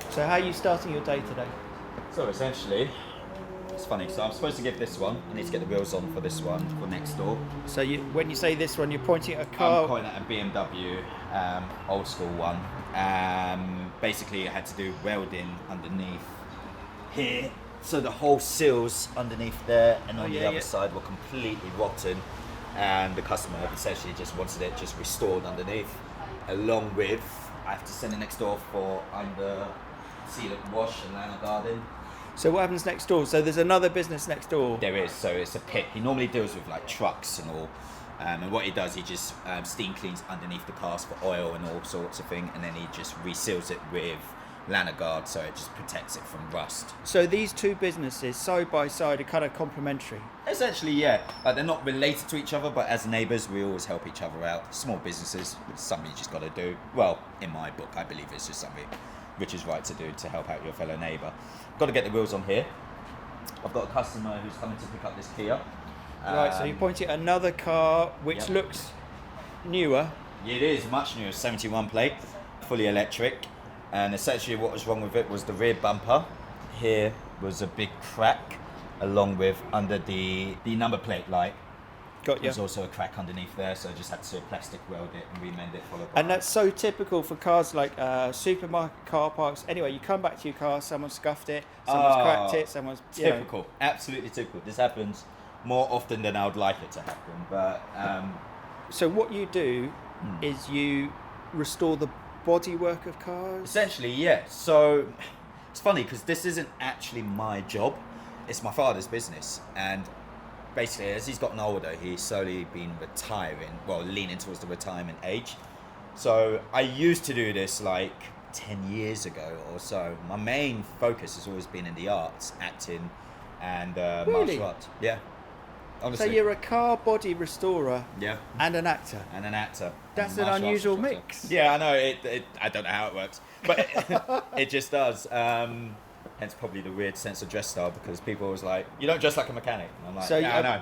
So how are you starting your day today? So essentially, it's funny. So I'm supposed to give this one. I need to get the wheels on for this one for next door. So when you say this one, you're pointing at a car. I'm pointing at a BMW, old school one. Basically, I had to do welding underneath here. So the whole seals underneath there and on the other side were completely rotten. And the customer essentially just wanted it just restored underneath. Along with, I have to send it next door for under sealant wash and lana garden. So what happens next door? So there's another business next door. There is, so it's a pit. He normally deals with like trucks and all. And what he does, he just steam cleans underneath the cars for oil and all sorts of thing. And then he just reseals it with lana guard, so it just protects it from rust. So these two businesses, side by side, are kind of complementary. Essentially, yeah. They're not related to each other, but as neighbours, we always help each other out. Small businesses, it's something you just got to do. Well, in my book, I believe it's just something which is right to do to help out your fellow neighbour. Got to get the wheels on here. I've got a customer who's coming to pick up this Kia. Right, so you're pointing at another car which looks newer. It is much newer, 71 plate, fully electric. And essentially what was wrong with it was the rear bumper. Here was a big crack, along with under the number plate light. Got you. There's also a crack underneath there, so I just had to plastic weld it and remend it. And that's so typical for cars like supermarket car parks. Anyway, you come back to your car, someone scuffed it, someone's cracked it, someone's... Typical, absolutely typical. This happens more often than I would like it to happen. But So what you do is you restore the bodywork of cars? Essentially, yeah. So it's funny because this isn't actually my job. It's my father's business. And basically, as he's gotten older, he's slowly been retiring, well, leaning towards the retirement age. So I used to do this like 10 years ago or so. My main focus has always been in the arts, acting and martial arts. Yeah. Honestly. So you're a car body restorer yeah. and an actor. And an actor. That's an unusual mix. Yeah, I know. I don't know how it works, but it just does. Hence probably the weird sense of dress style, because people always like, you don't dress like a mechanic. And I'm like, I know.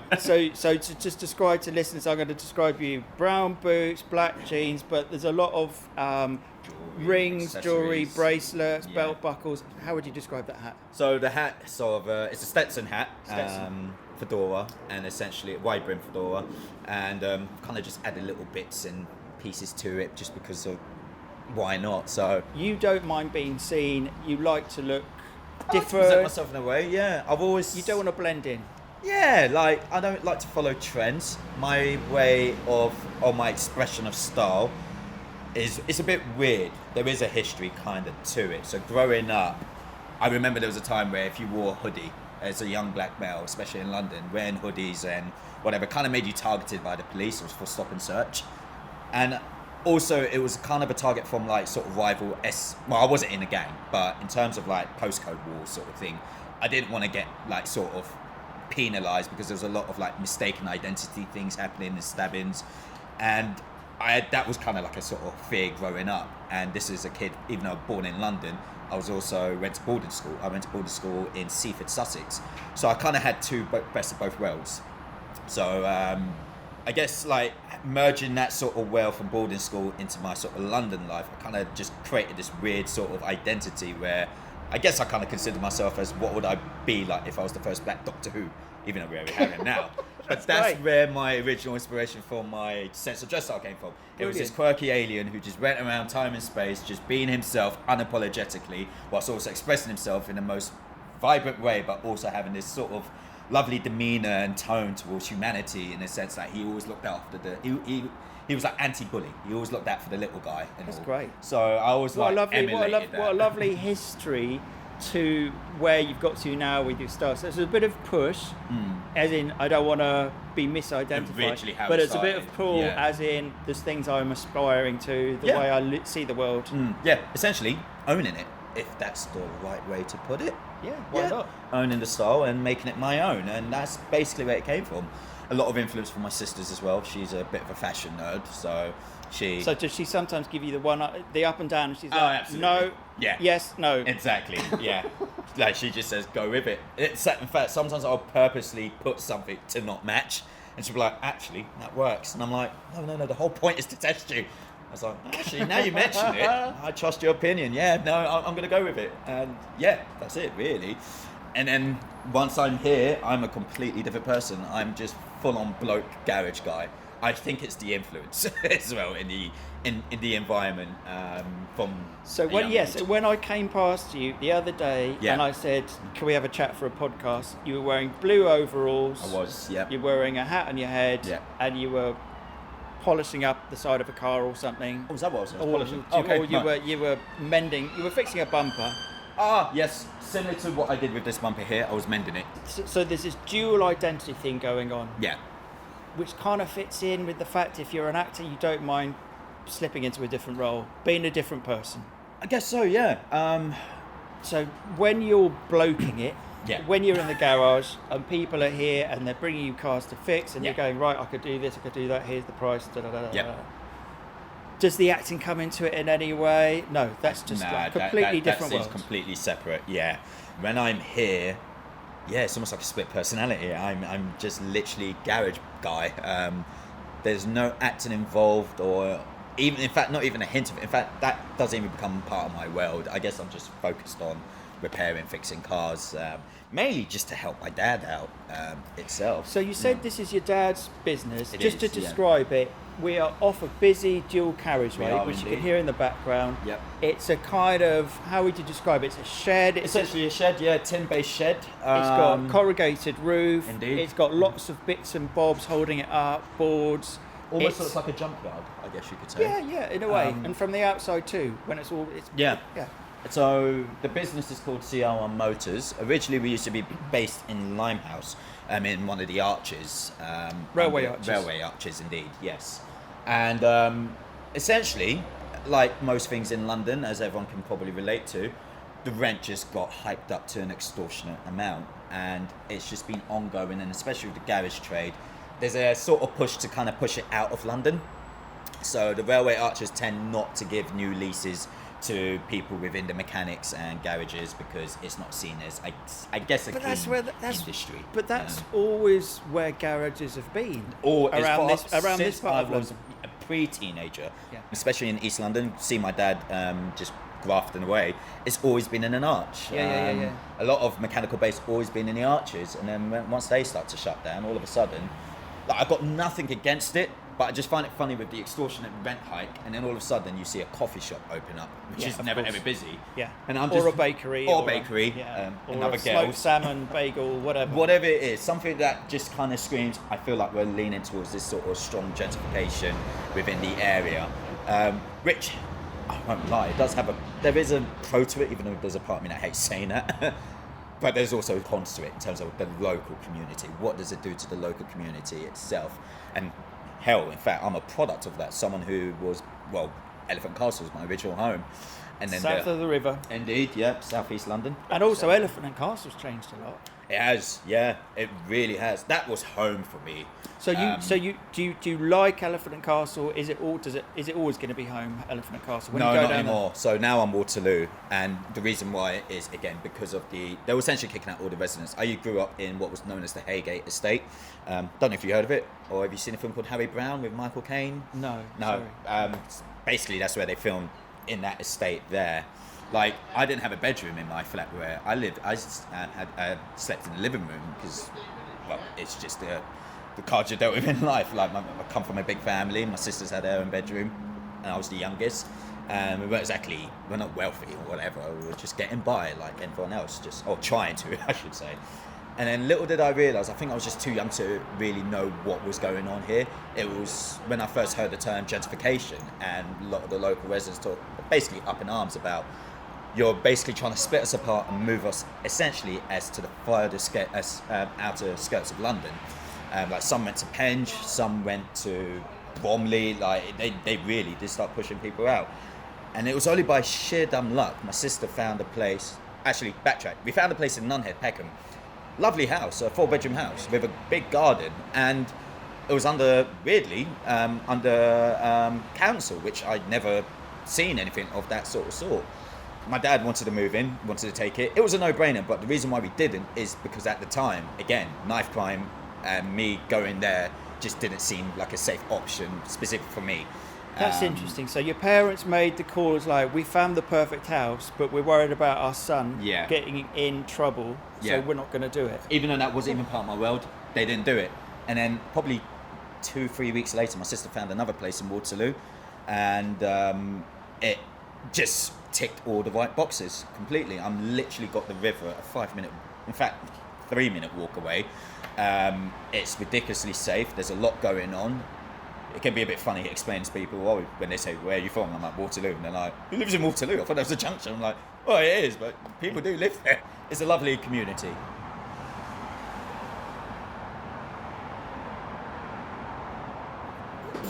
so to just describe to listeners, I'm going to describe you: brown boots, black jeans, but there's a lot of rings, jewelry, bracelets, belt buckles. How would you describe that hat? So the hat, sort of, it's a Stetson hat. Fedora, and essentially a wide brim fedora, and kind of just added little bits and pieces to it just because of why not. So you don't mind being seen, you like to look different. I like to present myself in a way, yeah. You don't want to blend in. Yeah, like I don't like to follow trends. My way of, or my expression of style is, it's a bit weird. There is a history kind of to it. So growing up, I remember there was a time where if you wore a hoodie as a young black male, especially in London, wearing hoodies and whatever, kind of made you targeted by the police. It was for stop and search. And also it was kind of a target from like sort of rival well, I wasn't in a gang, but in terms of like postcode war sort of thing, I didn't want to get like sort of penalised, because there was a lot of like mistaken identity things happening and stabbings. And that was kind of like a sort of fear growing up. And this is a kid, even though born in London, I was also went to boarding school. I went to boarding school in Seaford, Sussex. So I kind of had best of both worlds. So I guess like merging that sort of world from boarding school into my sort of London life, I kind of just created this weird sort of identity where I guess I kind of consider myself as, what would I be like if I was the first black Doctor Who, even though we already have him now. But that's where my original inspiration for my sense of dress style came from. It was this quirky alien who just went around time and space, just being himself unapologetically, whilst also expressing himself in the most vibrant way, but also having this sort of lovely demeanour and tone towards humanity, in the sense that he always looked after he was like anti-bully. He always looked out for the little guy. That's great. So I always emulated that. What a lovely history to where you've got to now with your style. So there's a bit of push, as in I don't want to be misidentified, but it's a bit of pull, as in there's things I'm aspiring to, the way I see the world. Yeah, essentially owning it, if that's the right way to put it. Yeah, why not? Owning the style and making it my own, and that's basically where it came from. A lot of influence from my sisters as well. She's a bit of a fashion nerd, so she... So does she sometimes give you the up and down, and she's like, absolutely. No, yeah, yes, no. Exactly, yeah. Like, she just says, go with it. In fact, sometimes I'll purposely put something to not match, and she'll be like, actually, that works. And I'm like, no, the whole point is to test you. I was like, actually, now you mention it, I trust your opinion. Yeah, no, I'm going to go with it. And yeah, that's it, really. And then once I'm here, I'm a completely different person. I'm just full-on bloke garage guy. I think it's the influence as well in the environment from. So when I came past you the other day and I said, "Can we have a chat for a podcast?" You were wearing blue overalls. I was. Yeah. You're wearing a hat on your head. Yeah. And you were polishing up the side of a car or something. Oh, was that what I was polishing? Or you were mending. You were fixing a bumper. Ah, yes. Similar to what I did with this bumper here, I was mending it. So there's this dual identity thing going on. Yeah. Which kind of fits in with the fact if you're an actor, you don't mind slipping into a different role, being a different person. I guess so, yeah. So when you're bloking it, when you're in the garage and people are here and they're bringing you cars to fix and you're going, right, I could do this, I could do that, here's the price, Does the acting come into it in any way? No, that's just like completely different world. That's completely separate, yeah. When I'm here, it's almost like a split personality. I'm just literally garage guy. There's no acting involved, or even, in fact, not even a hint of it. In fact, that doesn't even become part of my world. I guess I'm just focused on repairing, fixing cars, mainly just to help my dad out itself. So you said this is your dad's business. Just to describe it, we are off a busy dual carriageway, which you can hear in the background. Yep. It's a kind of, how would you describe it? It's a shed. It's essentially a shed, tin-based shed. It's got corrugated roof. Indeed. It's got lots of bits and bobs holding it up, boards. Almost looks like a junkyard, I guess you could say. Yeah, in a way. And from the outside too, when it's all... Yeah. So the business is called CR1 Motors. Originally, we used to be based in Limehouse, in one of the arches. Railway arches. Railway arches, indeed, yes. And essentially, like most things in London, as everyone can probably relate to, the rent just got hyped up to an extortionate amount. And it's just been ongoing, and especially with the garage trade, there's a sort of push to kind of push it out of London. So the railway arches tend not to give new leases to people within the mechanics and garages because it's not seen as, I guess, a clean industry. But that's always where garages have been. Or around this part of London. A pre-teenager, especially in East London. See my dad just grafting away. It's always been in an arch. A lot of mechanical base always been in the arches, and then once they start to shut down, all of a sudden, like, I've got nothing against it. But I just find it funny with the extortionate rent hike, and then all of a sudden you see a coffee shop open up, which is never ever busy. Yeah. And I'm or a bakery. Or another smoked salmon, bagel, whatever. Whatever it is, something that just kind of screams, I feel like we're leaning towards this sort of strong gentrification within the area. Which, I won't lie, there is a pro to it, even though there's a part of me that hates saying that. But there's also cons to it in terms of the local community. What does it do to the local community itself? And hell, in fact, I'm a product of that. Someone who was, Elephant Castle was my original home. And then south of the river. Indeed, yeah, southeast London. And also Elephant and Castle's changed a lot. It has, yeah, it really has. That was home for me. So do you like Elephant and Castle? Is it always going to be home, Elephant and Castle? No, not anymore. So now I'm Waterloo, and the reason why is, again, because of they were essentially kicking out all the residents. I grew up in what was known as the Haygate Estate. Don't know if you heard of it, or have you seen a film called Harry Brown with Michael Caine? No. Basically, that's where they filmed, in that estate there. Like, I didn't have a bedroom in my flat where I lived. I slept in the living room because, it's just the cards you're dealt with in life. Like, I come from a big family. My sisters had their own bedroom, and I was the youngest. We're not wealthy or whatever. We were just getting by like everyone else, or trying to, I should say. And then little did I realise, I think I was just too young to really know what was going on here. It was when I first heard the term gentrification, and a lot of the local residents talk basically up in arms about, you're basically trying to split us apart and move us essentially as to the outer skirts of London. Like, some went to Penge, some went to Bromley. Like, they really did start pushing people out. And it was only by sheer dumb luck, my sister found a place. Actually, backtrack. We found a place in Nunhead, Peckham. Lovely house, a 4-bedroom house with a big garden, and it was under council, which I'd never seen anything of that sort. My dad wanted to move in, wanted to take it. It was a no-brainer, but the reason why we didn't is because at the time, again, knife crime, and me going there just didn't seem like a safe option, specific for me. That's interesting. So your parents made the call as like, we found the perfect house, but we're worried about our son getting in trouble, so we're not going to do it. Even though that wasn't even part of my world, they didn't do it. And then probably 2-3 weeks later, my sister found another place in Waterloo, and it just ticked all the right boxes completely. I'm literally got the river a 5-minute, in fact 3-minute walk away. It's ridiculously safe. There's a lot going on. It can be a bit funny explaining to people, when they say, where are you from? I'm like, Waterloo. And they're like, who lives in Waterloo? I thought that was a junction. I'm like, well, it is, but people do live there. It's a lovely community.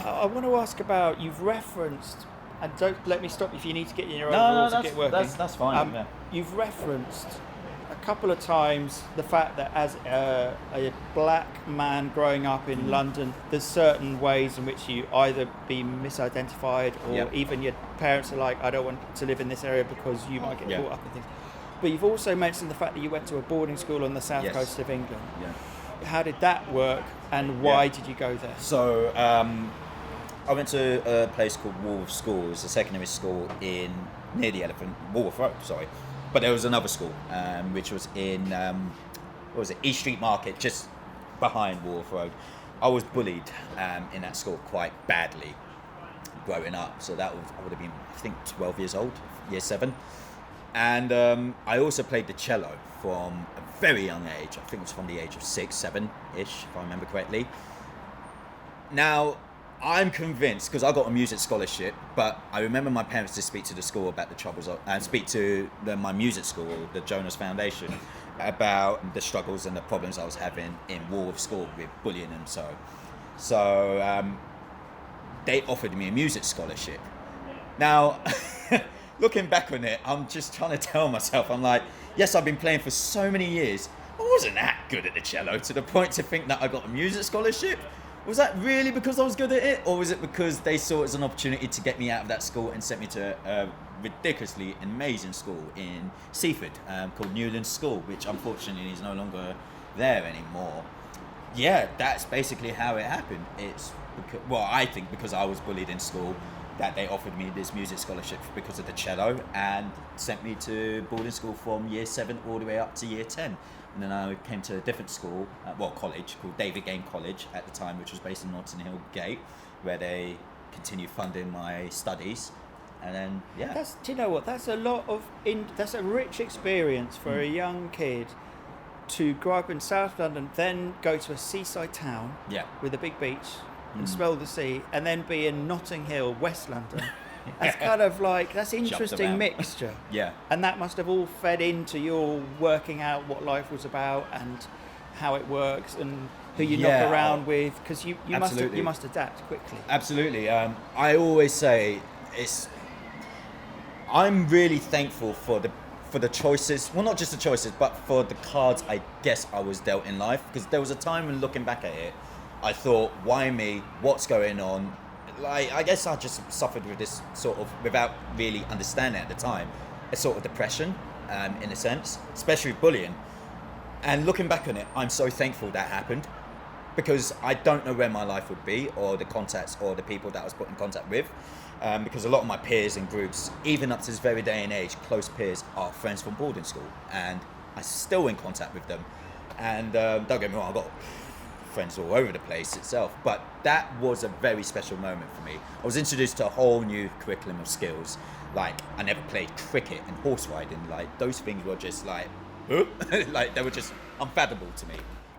I want to ask about, you've referenced, and don't let me stop you if you need to get in your own rules and get working. That's fine. You've referenced a couple of times the fact that as a black man growing up in London, there's certain ways in which you either be misidentified or even your parents are like, I don't want to live in this area because you might get caught up in things. But you've also mentioned the fact that you went to a boarding school on the south coast of England. Yeah. How did that work, and why did you go there? So I went to a place called Weatherspoons, a secondary school near the Walworth Road, sorry. But there was another school, which was in, East Street Market, just behind Walworth Road. I was bullied in that school quite badly growing up. So I would have been, I think, 12 years old, year 7. And I also played the cello from a very young age. I think it was from the age of 6, 7-ish, if I remember correctly. Now, I'm convinced, because I got a music scholarship, but I remember my parents to speak to the school about the troubles, and speak to my music school, the Jonas Foundation, about the struggles and the problems I was having in Walworth School with bullying and so. So they offered me a music scholarship. Now, looking back on it, I'm just trying to tell myself, I'm like, yes, I've been playing for so many years. I wasn't that good at the cello to the point to think that I got a music scholarship. Was that really because I was good at it, or was it because they saw it as an opportunity to get me out of that school and sent me to a ridiculously amazing school in Seaford called Newlands School, which unfortunately is no longer there anymore? Yeah, that's basically how it happened. I think because I was bullied in school, that they offered me this music scholarship because of the cello and sent me to boarding school from year 7 all the way up to year 10. And then I came to a different school, college, called David Game College at the time, which was based in Notting Hill Gate, where they continued funding my studies. And then, do you know what? That's that's a rich experience for a young kid to grow up in South London, then go to a seaside town with a big beach and smell the sea, and then be in Notting Hill, West London. That's kind of like, that's an interesting mixture. Yeah. And that must have all fed into your working out what life was about and how it works and who you knock around with, because you must adapt quickly. Absolutely. I always say I'm really thankful for the choices, well, not just the choices, but for the cards I guess I was dealt in life, because there was a time when looking back at it, I thought, why me? What's going on? Like, I guess I just suffered with this sort of, without really understanding at the time, a sort of depression, in a sense, especially with bullying. And looking back on it, I'm so thankful that happened, because I don't know where my life would be, or the contacts, or the people that I was put in contact with, because a lot of my peers and groups, even up to this very day and age, close peers are friends from boarding school, and I'm still in contact with them. And don't get me wrong, I've got friends all over the place itself, but that was a very special moment for me. I was introduced to a whole new curriculum of skills. Like, I never played cricket and horse riding. Like, those things were just like, huh? Like, they were just unfathomable to me.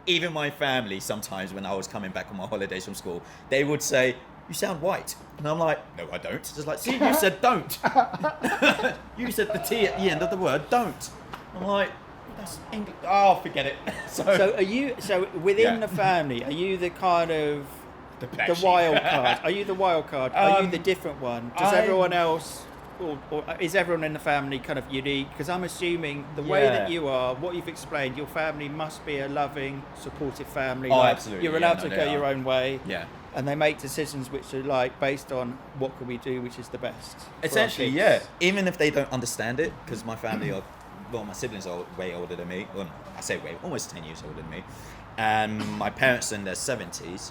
Even my family, sometimes when I was coming back on my holidays from school, they would say, you sound white. And I'm like, no, I don't. Just like, see, you said don't. You said the T at the end of the word, don't. I'm like, that's English. Oh, forget it. So are you? So within the family, are you the kind of the wild card? Are you the wild card? Are you the different one? Does everyone else, or is everyone in the family kind of unique? Because I'm assuming the way that you are, what you've explained, your family must be a loving, supportive family. Oh, absolutely. You're allowed to go your own way. Yeah. And they make decisions which are like based on what can we do, which is the best. Essentially, yeah. Even if they don't understand it, because my family are. Well, my siblings are way older than me. Well, I say way, almost 10 years older than me. And my parents are in their 70s.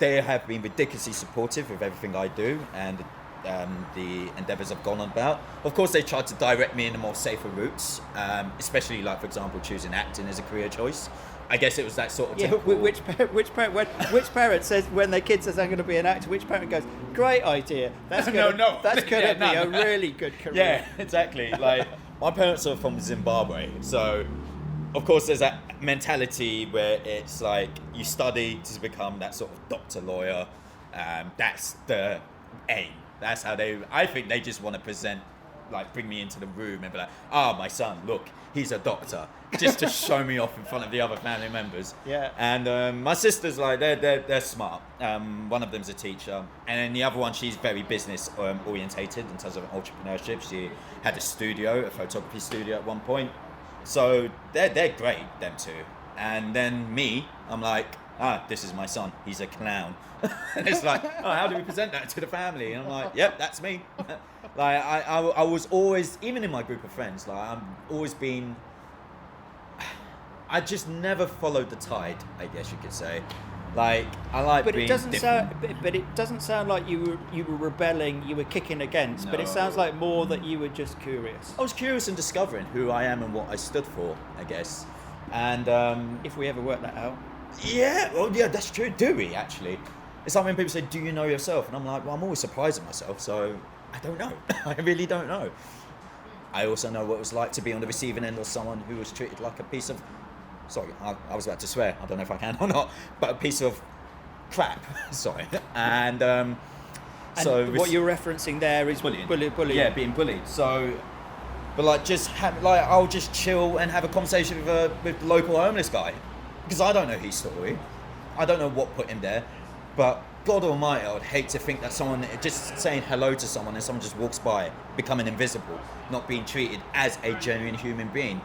they have been ridiculously supportive of everything I do and the endeavours I've gone on about. Of course, they tried to direct me in the more safer routes, especially like, for example, choosing acting as a career choice. I guess it was that sort of typical... Which parent says, when their kid says I'm going to be an actor, which parent goes, great idea, that's going to be a really good career. Yeah, exactly. Like, my parents are from Zimbabwe, so of course there's that mentality where it's like you study to become that sort of doctor, lawyer. That's the aim. That's how I think they just want to present, like, bring me into the room and be like, my son, look, he's a doctor, just to show me off in front of the other family members. Yeah. And my sister's like, they're smart. One of them's a teacher, and then the other one, she's very business orientated in terms of entrepreneurship. She had a studio, a photography studio at one point. So they're great, them two. And then me, I'm like, this is my son, he's a clown. And it's like, how do we present that to the family? And I'm like, yep, that's me. Like, I was always, even in my group of friends, like, I've always been, I just never followed the tide, I guess you could say. Like, I like being different. But it doesn't sound like you were rebelling, you were kicking against, No. But it sounds like more that you were just curious. I was curious in discovering who I am and what I stood for, I guess. And if we ever work that out. Yeah, well, yeah, that's true. Do we, actually? It's like when people say, do you know yourself? And I'm like, well, I'm always surprised at myself, so I don't know. I really don't know. I also know what it was like to be on the receiving end of someone who was treated like a piece of... Sorry, I was about to swear. I don't know if I can or not. But a piece of crap. Sorry. And so... what you're referencing there is bullying. Yeah, being bullied. So... But, like, I'll just chill and have a conversation with the local homeless guy. Because I don't know his story. I don't know what put him there. But God almighty, I would hate to think that someone just saying hello to someone and someone just walks by, becoming invisible, not being treated as a genuine human being.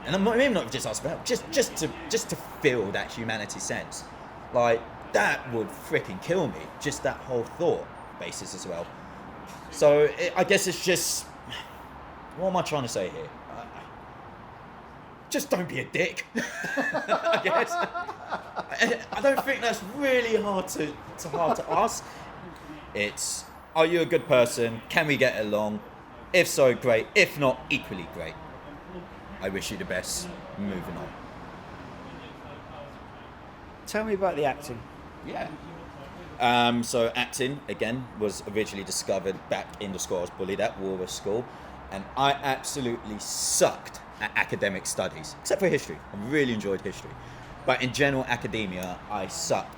And I'm not just asking about, just to feel that humanity sense. Like, that would freaking kill me. Just that whole thought basis as well. So I guess it's just, what am I trying to say here? Just don't be a dick, I guess. I don't think that's really hard to ask. It's, are you a good person? Can we get along? If so, great. If not, equally great. I wish you the best. Moving on. Tell me about the acting. Yeah. So acting, again, was originally discovered back in the school I was bullied at, Weatherspoons School. And I absolutely sucked at academic studies, except for history. I really enjoyed history. But in general academia, I sucked.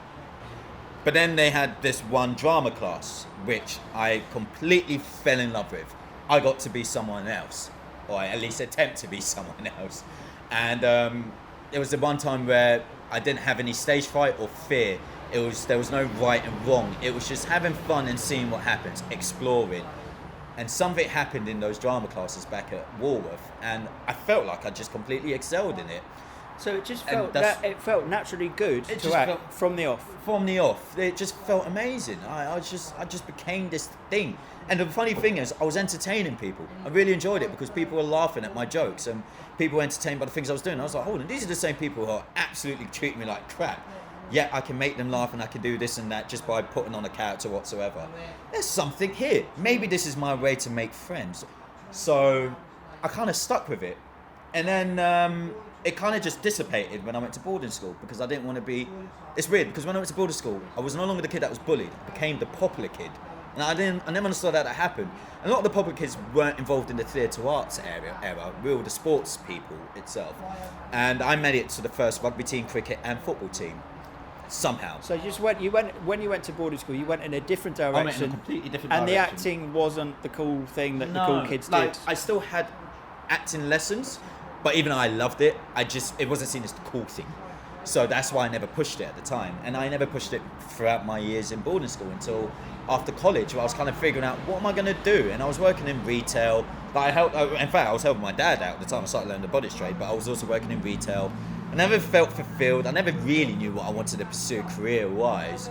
But then they had this one drama class, which I completely fell in love with. I got to be someone else, or at least attempt to be someone else. And it was the one time where I didn't have any stage fright or fear. There was no right and wrong. It was just having fun and seeing what happens, exploring. And something happened in those drama classes back at Walworth, and I felt like I just completely excelled in it. So it just felt it felt naturally good to act from the off. From the off, it just felt amazing. I just became this thing. And the funny thing is, I was entertaining people. I really enjoyed it because people were laughing at my jokes, and people were entertained by the things I was doing. I was like, hold on, these are the same people who are absolutely treating me like crap. Yet I can make them laugh and I can do this and that just by putting on a character whatsoever. There's something here. Maybe this is my way to make friends. So I kind of stuck with it. And then it kind of just dissipated when I went to boarding school because I didn't want to be... It's weird because when I went to boarding school, I was no longer the kid that was bullied. I became the popular kid. And I never understood how that happened. A lot of the popular kids weren't involved in the theatre arts era. We were the sports people itself. And I made it to the first rugby team, cricket and football team. Somehow. So when you went to boarding school, you went in a different direction. I went in a completely different direction. And the direction. acting wasn't the cool thing that the cool kids did. I still had acting lessons, but even though I loved it, it wasn't seen as the cool thing. So that's why I never pushed it at the time. And I never pushed it throughout my years in boarding school until after college, where I was kind of figuring out what am I going to do. And I was working in retail. In fact, I was helping my dad out at the time. I started learning the body trade, but I was also working in retail. I never felt fulfilled. I never really knew what I wanted to pursue career-wise.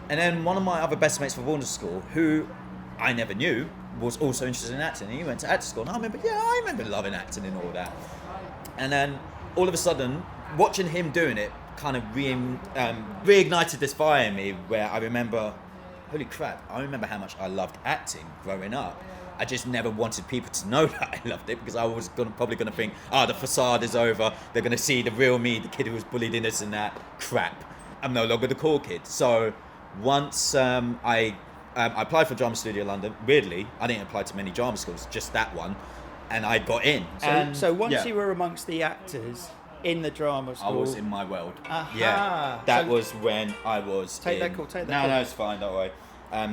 And then one of my other best mates from boarding school, who I never knew, was also interested in acting. And he went to acting school. And I remember loving acting and all that. And then all of a sudden, watching him doing it kind of reignited this fire in me where I remember, holy crap, I remember how much I loved acting growing up. I just never wanted people to know that I loved it because I was probably going to think, the facade is over. They're going to see the real me, the kid who was bullied in this and that. Crap. I'm no longer the cool kid. So once I applied for Drama Studio London, weirdly, I didn't apply to many drama schools, just that one. And I got in. So once you were amongst the actors in the drama school... I was in my world. Aha. Yeah. That was when I was Take that call. No, it's fine, don't worry.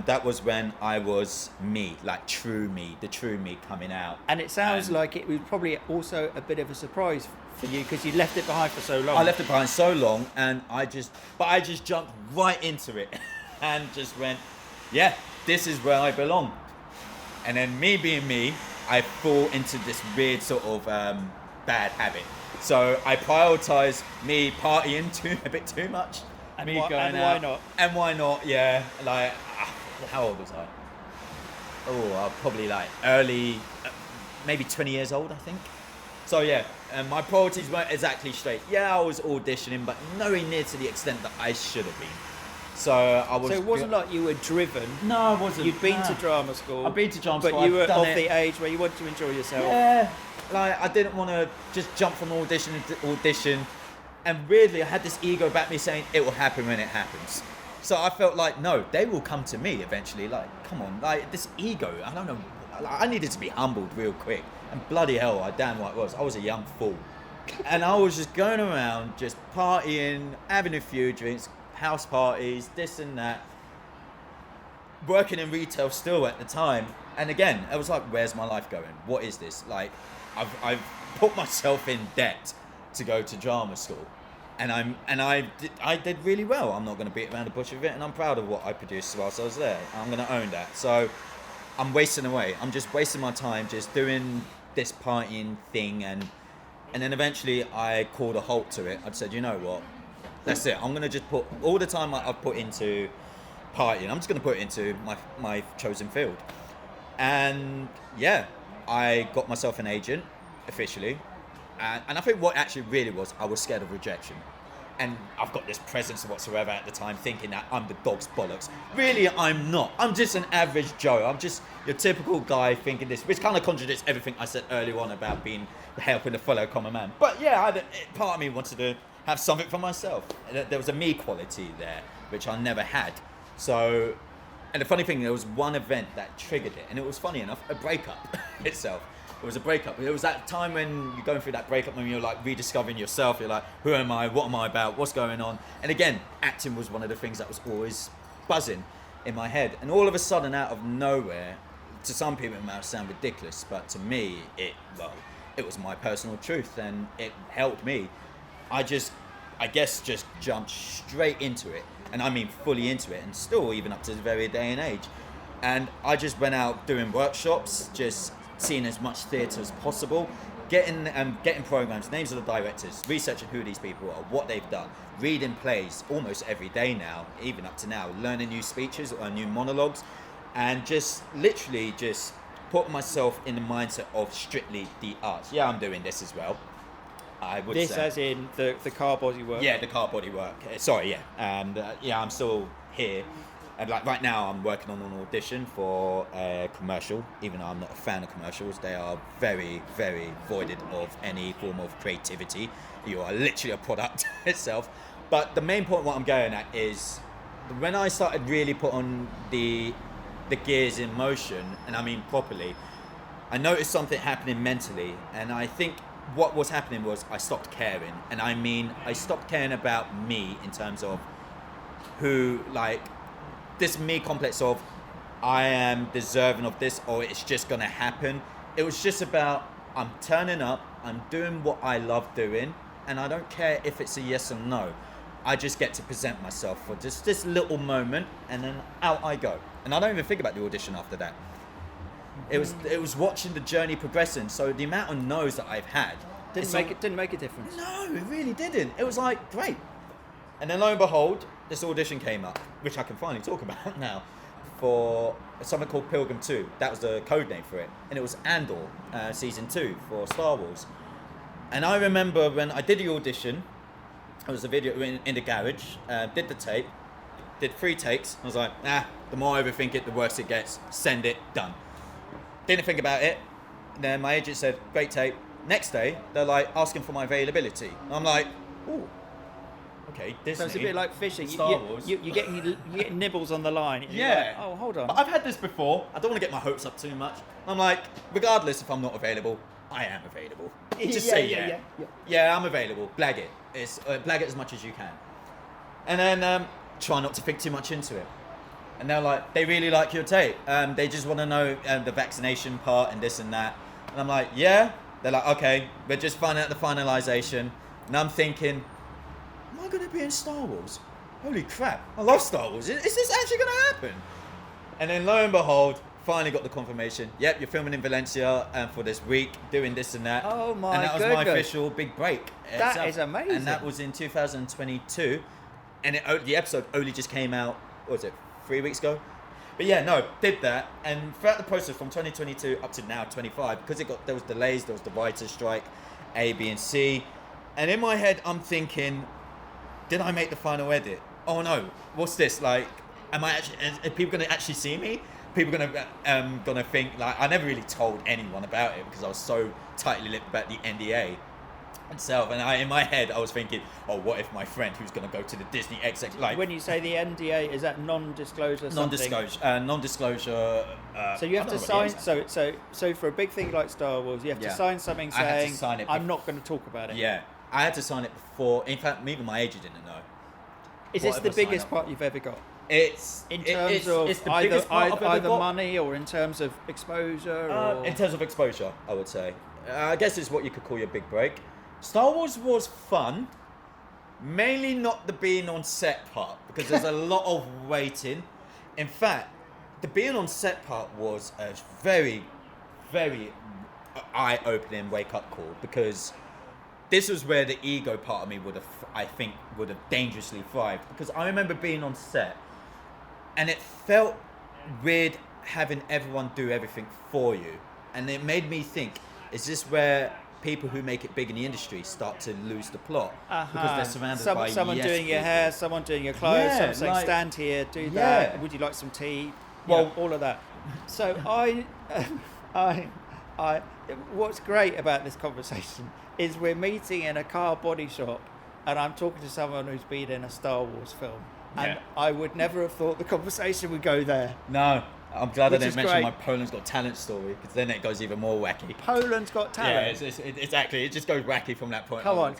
That was when I was me, like true me, the true me coming out. And it sounds like it was probably also a bit of a surprise for you because you left it behind for so long. I left it behind so long, and I just jumped right into it and just went, yeah, this is where I belong. And then me being me, I fall into this weird sort of bad habit. So I prioritize me partying a bit too much. And why not? And why not? Yeah, like how old was I? I was probably like early, maybe 20 years old, I think. So yeah, and my priorities weren't exactly straight. Yeah, I was auditioning, but nowhere near to the extent that I should have been. So I was. So it wasn't like you were driven. No, I wasn't. You'd been to drama school. I've been to drama school. But you were of the age where you wanted to enjoy yourself. Yeah, like I didn't want to just jump from audition to audition. And weirdly, I had this ego about me saying it will happen when it happens. So I felt like, no, they will come to me eventually. Like, come on, like this ego, I don't know. I needed to be humbled real quick. And bloody hell, I damn what it was. I was a young fool. And I was just going around, just partying, having a few drinks, house parties, this and that. Working in retail still at the time. And again, I was like, where's my life going? What is this? Like, I've put myself in debt to go to drama school, and I did really well. I'm not going to beat around the bush with it, and I'm proud of what I produced whilst I was there. I'm going to own that. So I'm wasting away. I'm just wasting my time just doing this partying thing, and then eventually I called a halt to it. I said, you know what? That's it. I'm going to just put all the time I've put into partying. I'm just going to put it into my chosen field. And yeah, I got myself an agent officially. And I think what actually really was, I was scared of rejection. And I've got this presence whatsoever at the time, thinking that I'm the dog's bollocks. Really, I'm not. I'm just an average Joe. I'm just your typical guy thinking this, which kind of contradicts everything I said earlier on about helping to follow common man. But yeah, part of me wanted to have something for myself. There was a me quality there, which I never had. So, and the funny thing, there was one event that triggered it. And it was funny enough, a breakup itself. It was a breakup. It was that time when you're going through that breakup when you're like rediscovering yourself. You're like, who am I? What am I about? What's going on? And again, acting was one of the things that was always buzzing in my head. And all of a sudden, out of nowhere, to some people it might sound ridiculous, but to me, it was my personal truth, and it helped me. I guess just jumped straight into it, and I mean fully into it, and still even up to this very day and age. And I just went out doing workshops, just seeing as much theatre as possible, getting programs, names of the directors, researching who these people are, what they've done, reading plays almost every day now, even up to now, learning new speeches or new monologues, and just literally just put myself in the mindset of strictly the arts. Yeah, I'm doing this as well. I would this say. As in the car body work? Yeah, the car body work. Sorry, yeah. And I'm still here. And like right now, I'm working on an audition for a commercial. Even though I'm not a fan of commercials, they are very, very voided of any form of creativity. You are literally a product itself. But the main point, what I'm going at, is when I started really put on the gears in motion, and I mean properly, I noticed something happening mentally, and I think what was happening was I stopped caring. And I mean, I stopped caring about me in terms of who, like, this me complex of I am deserving of this or it's just gonna happen. It was just about I'm turning up, I'm doing what I love doing, and I don't care if it's a yes or no. I just get to present myself for just this little moment, and then out I go. And I don't even think about the audition after that. It was watching the journey progressing. So the amount of no's that I've had didn't make a difference. No, it really didn't. It was like great. And then lo and behold, this audition came up, which I can finally talk about now, for something called Pilgrim 2. That was the code name for it. And it was Andor, season 2 for Star Wars. And I remember when I did the audition, It was a video in the garage. Did the tape. Did 3 takes. I was like, the more I overthink it, the worse it gets. Send it, done. Didn't think about it. Then my agent said, great tape. Next day, they're like asking for my availability. I'm like, ooh, okay, Disney. So it's a bit like fishing. Star Wars. You're getting nibbles on the line. Yeah. Like, oh, hold on. But I've had this before. I don't want to get my hopes up too much. I'm like, regardless if I'm not available, I am available. Just say yeah. Yeah, I'm available. Blag it. Blag it as much as you can. And then try not to think too much into it. And they're like, they really like your tape. They just want to know the vaccination part and this and that. And I'm like, yeah. They're like, okay, we're just finding out the finalisation. And I'm thinking, am I going to be in Star Wars? Holy crap, I love Star Wars. Is this actually going to happen? And then lo and behold, finally got the confirmation. Yep, you're filming in Valencia for this week, doing this and that. Oh my And that was my official big break. That is amazing. And that was in 2022. And the episode only just came out, what was it, 3 weeks ago? But yeah, no, did that, and throughout the process from 2022 up to now 25, because there was delays, there was the writer's strike, A, B, and C, and in my head I'm thinking, did I make the final edit? Oh no, what's this? Like, am I actually? Are people gonna actually see me? People gonna think like I never really told anyone about it because I was so tightly lipped about the NDA itself, and in my head I was thinking, oh, what if my friend who's going to go to the Disney exec, like, when you say the NDA, is that non-disclosure something? Non-disclosure. So you have to sign. So for a big thing like Star Wars, you have to sign something saying, I'm not going to talk about it. Yeah, I had to sign it before. In fact, even my agent didn't know. Is this the biggest part you've ever got? It's in terms of either money or in terms of exposure. Or... in terms of exposure, I would say. I guess it's what you could call your big break. Star Wars was fun, mainly not the being on set part, because there's a lot of waiting. In fact, the being on set part was a very, very eye-opening wake-up call, because this was where the ego part of me would have dangerously thrived, because I remember being on set, and it felt weird having everyone do everything for you, and it made me think, is this where people who make it big in the industry start to lose the plot because they're surrounded by someone doing your hair, someone doing your clothes, someone saying stand here, do that. Would you like some tea? Well, all of that. So what's great about this conversation is we're meeting in a car body shop, and I'm talking to someone who's been in a Star Wars film, and I would never have thought the conversation would go there. No. I'm glad I didn't mention my Poland's Got Talent story, because then it goes even more wacky. Poland's Got Talent? Yeah, exactly. It just goes wacky from that point. Come on.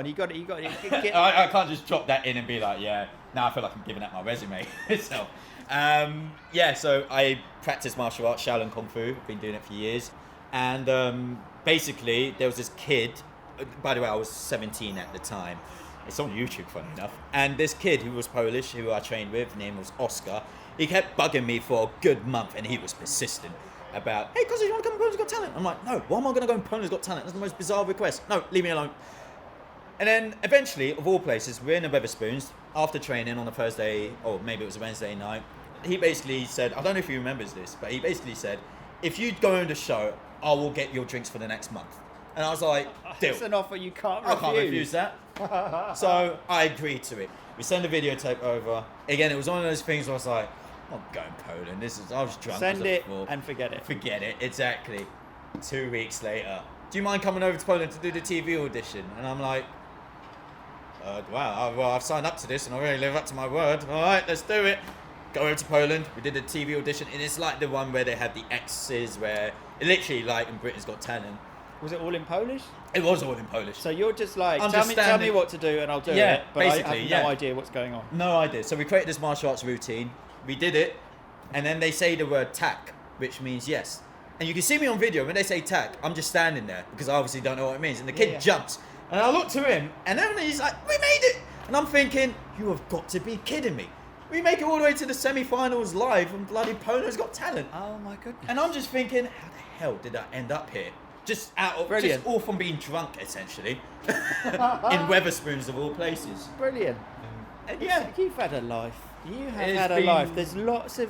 You got it. I can't just drop that in and be like, now I feel like I'm giving out my resume. So I practice martial arts, Shaolin Kung Fu. I've been doing it for years. And basically, there was this kid. By the way, I was 17 at the time. It's on YouTube, funny enough. And this kid who was Polish, who I trained with, his name was Oscar. He kept bugging me for a good month, and he was persistent about, hey, Nkosi, you want to come on Poland's Got Talent? I'm like, no, why am I going to go on Poland's Got Talent? That's the most bizarre request. No, leave me alone. And then eventually, of all places, we're in the Weatherspoons after training on a Thursday, or maybe it was a Wednesday night. He basically said, I don't know if he remembers this, but he basically said, if you go on the show, I will get your drinks for the next month. And I was like, deal. It's an offer you can't refuse. I can't refuse that. So I agreed to it. We sent the videotape over. Again, it was one of those things where I was like, I'm not going Poland. I was drunk. Send it and forget it. Forget it, exactly. 2 weeks later, do you mind coming over to Poland to do the TV audition? And I'm like, wow, well, I've signed up to this and I really live up to my word. All right, let's do it. Go over to Poland. We did the TV audition, and it's like the one where they had the X's, where literally like in Britain's Got Talent. Was it all in Polish? It was all in Polish. So you're just like, tell me what to do and I'll do it. But I have no idea what's going on. No idea. So we created this martial arts routine. We did it, and then they say the word tak, which means yes. And you can see me on video, when they say tak, I'm just standing there, because I obviously don't know what it means. And the kid jumps, and I look to him, and then he's like, we made it! And I'm thinking, you have got to be kidding me. We make it all the way to the semi-finals live, and bloody Poland's Got Talent. Oh my goodness. And I'm just thinking, how the hell did I end up here? Just all from being drunk, essentially. In Weatherspoons, of all places. Brilliant. You've had a life. You have had a life. There's lots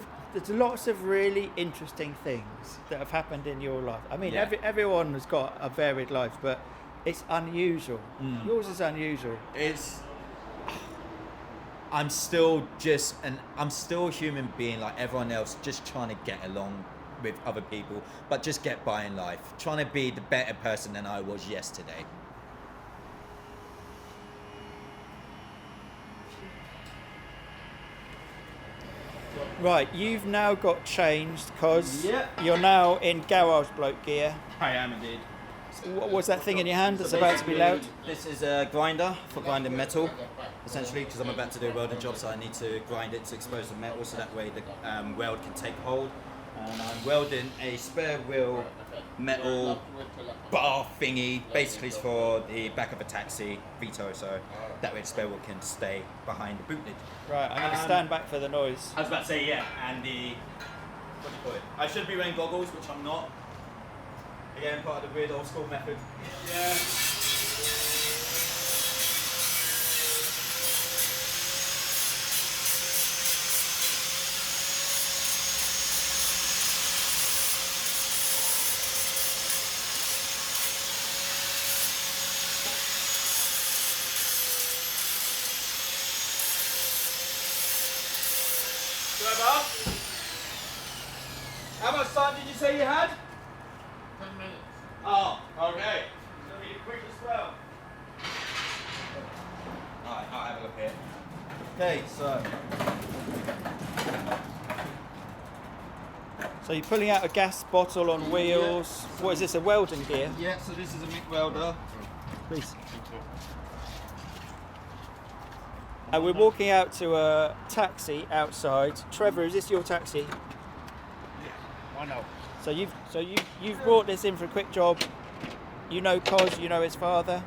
of really interesting things that have happened in your life. I mean, everyone has got a varied life, but it's unusual. Yours is unusual. I'm still a human being like everyone else, just trying to get along with other people, but just get by in life, trying to be the better person than I was yesterday. Right, you've now got changed because you're now in garage bloke gear. I am indeed. What was that thing in your hand that's about to be loud? This is a grinder for grinding metal, essentially, because I'm about to do a welding job, so I need to grind it to expose the metal, so that way the weld can take hold. And I'm welding a spare wheel metal bar thingy, basically it's for the back of a taxi, Vito, so that way the spare wheel can stay behind the boot lid. Right, I'm going to stand back for the noise. I was about to say, yeah, and what do you call it? I should be wearing goggles, which I'm not. Again, part of the weird old school method. Yeah. Trevor? How much time did you say you had? 10 minutes. Oh, okay. It's going to be quick as well. Alright, I'll have a look here. Okay, So you're pulling out a gas bottle on wheels. Yeah. What is this, a welding gear? Yeah, so this is a MIG welder. Please. And we're walking out to a taxi outside. Trevor, is this your taxi? Yeah, I know. So you've brought this in for a quick job. You know Cos, you know his father.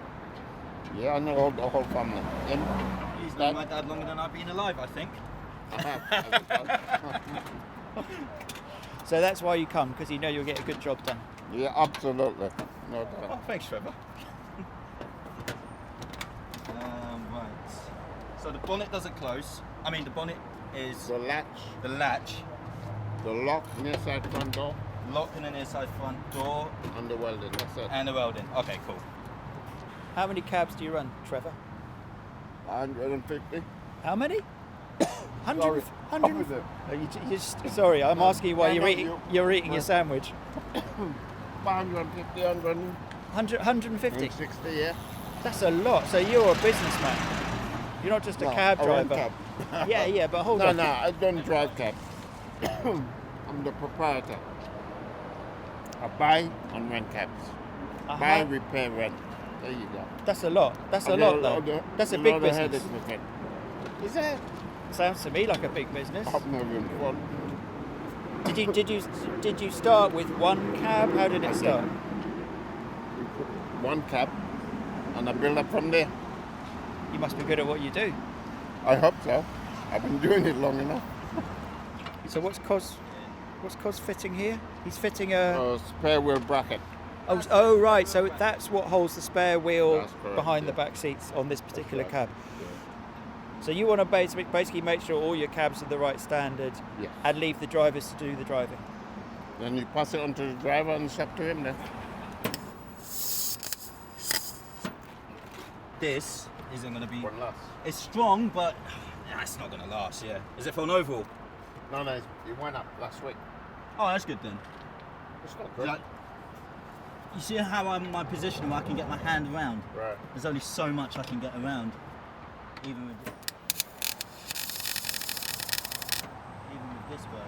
Yeah, I know the whole family. He's known my dad longer than I've been alive, I think. I have. So that's why you come, because you know you'll get a good job done. Yeah, absolutely. No doubt. Oh, thanks, Trevor. Right. So the bonnet doesn't close. I mean, the bonnet is The latch, the latch, the lock, near side front door, lock in the near side front door, and the welding. That's it. and the welding. Okay, cool. How many cabs do you run, Trevor? 150. How many? 100? Sorry. 100? Sorry, I'm asking you why you're eating your sandwich. 150, 150? 160, yeah. That's a lot. So you're a businessman. You're not just a cab I run driver. cab. Yeah, but hold on. No, I don't drive cab. I'm the proprietor. I buy and rent cabs. Buy, repair, rent. There you go. That's a lot. That's a lot, though. That's a big business. Is that? Sounds to me like a big business. I've never been one. Did you start with one cab? How did it start? We put one cab, and I build up from there. You must be good at what you do. I hope so. I've been doing it long enough. So what's Cos fitting here? He's fitting a spare wheel bracket. Oh, right. So that's what holds the spare wheel correct, behind the back seats on this particular cab. Yeah. So you want to basically make sure all your cabs are the right standard, Yes. and leave the drivers to do the driving. Then you pass it on to the driver and it's up to him then. This isn't going to be... Won't last. It's strong, but it's not going to last, yeah. Is it for an overhaul? No, it went up last week. Oh, that's good then. It's not good. Like, you see how I'm in my position where I can get my hand around? Right. There's only so much I can get around. Even with this way.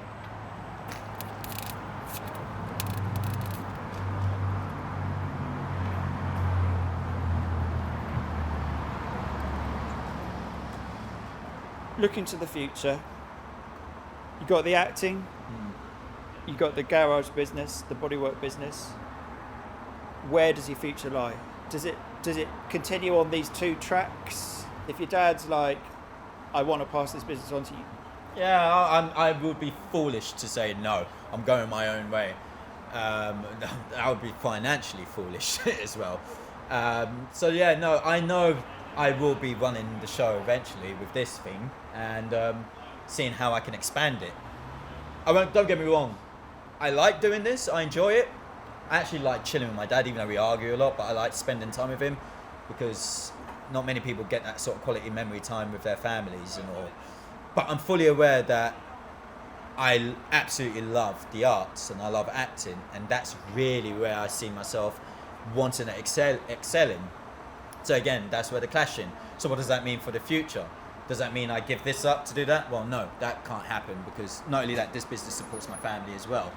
Looking to the future, you got the acting, you got the garage business, the bodywork business. Where does your future lie? Does it continue on these two tracks? If your dad's like, I want to pass this business on to you. Yeah, I would be foolish to say no. I'm going my own way. I would be financially foolish as well. So yeah, no, I know I will be running the show eventually with this thing and seeing how I can expand it. Don't get me wrong. I like doing this. I enjoy it. I actually like chilling with my dad, even though we argue a lot. But I like spending time with him because not many people get that sort of quality memory time with their families and all. But I'm fully aware that I absolutely love the arts and I love acting, and that's really where I see myself wanting to excelling. So again, that's where the clash in. So what does that mean for the future? Does that mean I give this up to do that? Well, no, that can't happen, because not only that, this business supports my family as well.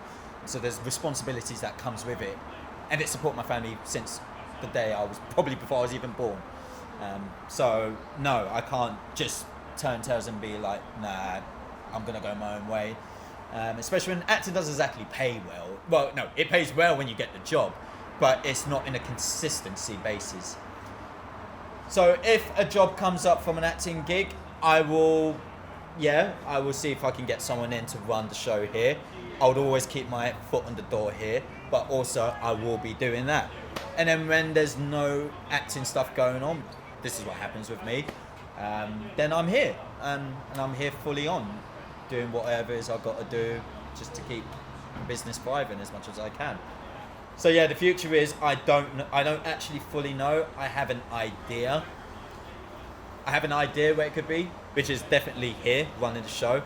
So there's responsibilities that comes with it, and it supported my family since the day I was, probably before I was even born. So no, I can't just turn tails and be like, nah, I'm gonna go my own way. Especially when acting doesn't exactly pay well. Well, no, it pays well when you get the job, but it's not in a consistency basis. So if a job comes up from an acting gig, I will see if I can get someone in to run the show here. I would always keep my foot on the door here, but also I will be doing that. And then when there's no acting stuff going on, this is what happens with me, then I'm here, and I'm here fully on, doing whatever it is I've got to do just to keep the business thriving as much as I can. So yeah, the future is, I don't actually fully know. I have an idea where it could be, which is definitely here, running the show,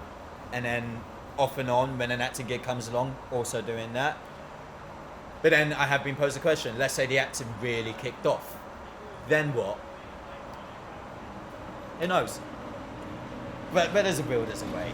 and then off and on when an acting gig comes along, also doing that. But then I have been posed the question, let's say the acting really kicked off, then what? Who knows? But there's a will, there's a way.